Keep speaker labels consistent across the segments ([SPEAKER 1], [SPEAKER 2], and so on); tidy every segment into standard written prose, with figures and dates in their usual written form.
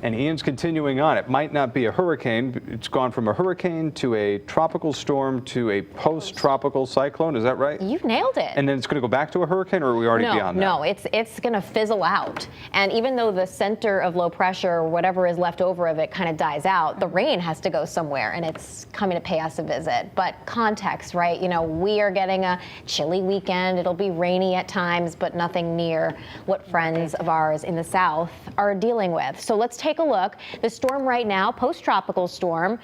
[SPEAKER 1] And Ian's continuing on. It might not be a hurricane. It's gone from a hurricane to a tropical storm to a post-tropical cyclone. Is that right?
[SPEAKER 2] You've nailed it.
[SPEAKER 1] And then it's going to go back to a hurricane, or are we already beyond that?
[SPEAKER 2] No, it's going to fizzle out. And even though the center of low pressure, or whatever is left over of it, kind of dies out, the rain has to go somewhere, and it's coming to pay us a visit. But context, right? You know, we are getting a chilly weekend. It'll be rainy at times, but nothing near what friends of ours in the south are dealing with. So let's take a look. The storm right now, post-tropical storm,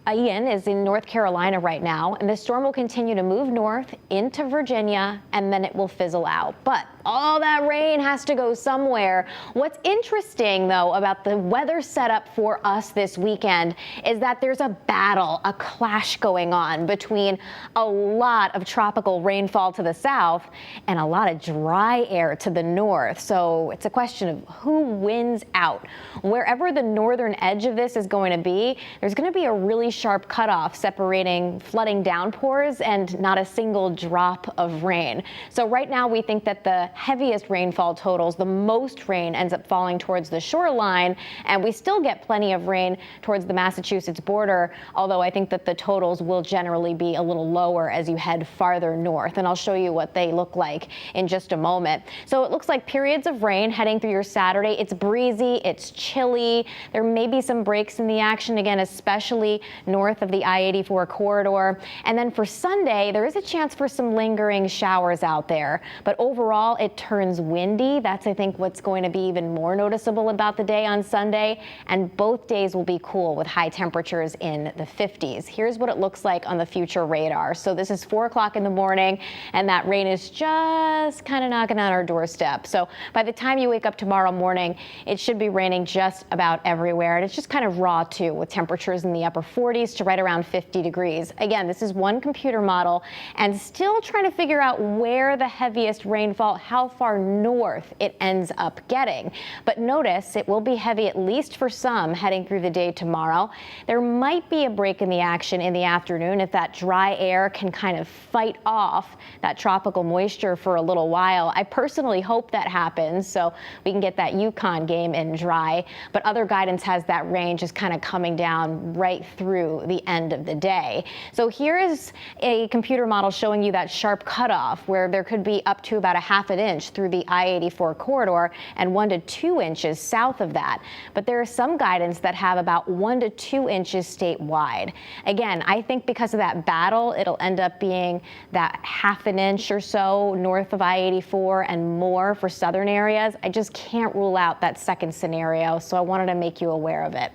[SPEAKER 2] Ian is in North Carolina right now, and the storm will continue to move north into Virginia, and then it will fizzle out. But all that rain has to go somewhere. What's interesting, though, about the weather setup for us this weekend is that there's a battle, a clash going on between a lot of tropical rainfall to the south and a lot of dry air to the north. So it's a question of who wins out. Wherever the northern edge of this is going to be, there's going to be a really sharp cutoff separating flooding downpours and not a single drop of rain. So right now we think that the heaviest rainfall totals, the most rain ends up falling towards the shoreline, and we still get plenty of rain towards the Massachusetts border, although I think that the totals will generally be a little lower as you head farther north, and I'll show you what they look like in just a moment. So it looks like periods of rain heading through your Saturday. It's breezy, it's chilly, there may be some breaks in the action, again, especially north of the I-84 corridor. And then for Sunday, there is a chance for some lingering showers out there. But overall, it turns windy. That's, I think, what's going to be even more noticeable about the day on Sunday. And both days will be cool with high temperatures in the 50s. Here's what it looks like on the future radar. So this is 4 o'clock in the morning, and that rain is just kind of knocking on our doorstep. So by the time you wake up tomorrow morning, it should be raining just about everywhere. And it's just kind of raw, too, with temperatures in the upper 40s to right around 50 degrees. Again, this is one computer model and still trying to figure out where the heaviest rainfall, how far north it ends up getting. But notice it will be heavy, at least for some, heading through the day tomorrow. There might be a break in the action in the afternoon if that dry air can kind of fight off that tropical moisture for a little while. I personally hope that happens so we can get that Yukon game in dry. But other guidance has that rain just kind of coming down right through the end of the day. So here is a computer model showing you that sharp cutoff where there could be up to about a half an inch through the I-84 corridor and 1 to 2 inches south of that. But there is some guidance that have about 1 to 2 inches statewide. Again, I think because of that battle, it'll end up being that half an inch or so north of I-84 and more for southern areas. I just can't rule out that second scenario, so I wanted to make you aware of it.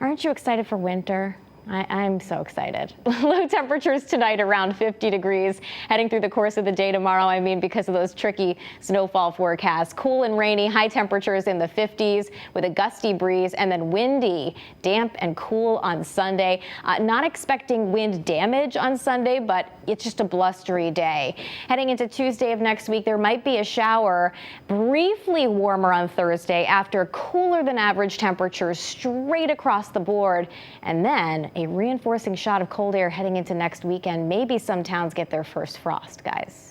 [SPEAKER 2] Aren't you excited for winter? I'm so excited. Low temperatures tonight around 50 degrees. Heading through the course of the day tomorrow, I mean, because of those tricky snowfall forecasts. Cool and rainy, high temperatures in the 50s with a gusty breeze, and then windy, damp and cool on Sunday. Not expecting wind damage on Sunday, but it's just a blustery day. Heading into Tuesday of next week, there might be a shower, briefly warmer on Thursday after cooler than average temperatures straight across the board, and then a reinforcing shot of cold air heading into next weekend. Maybe some towns get their first frost, guys.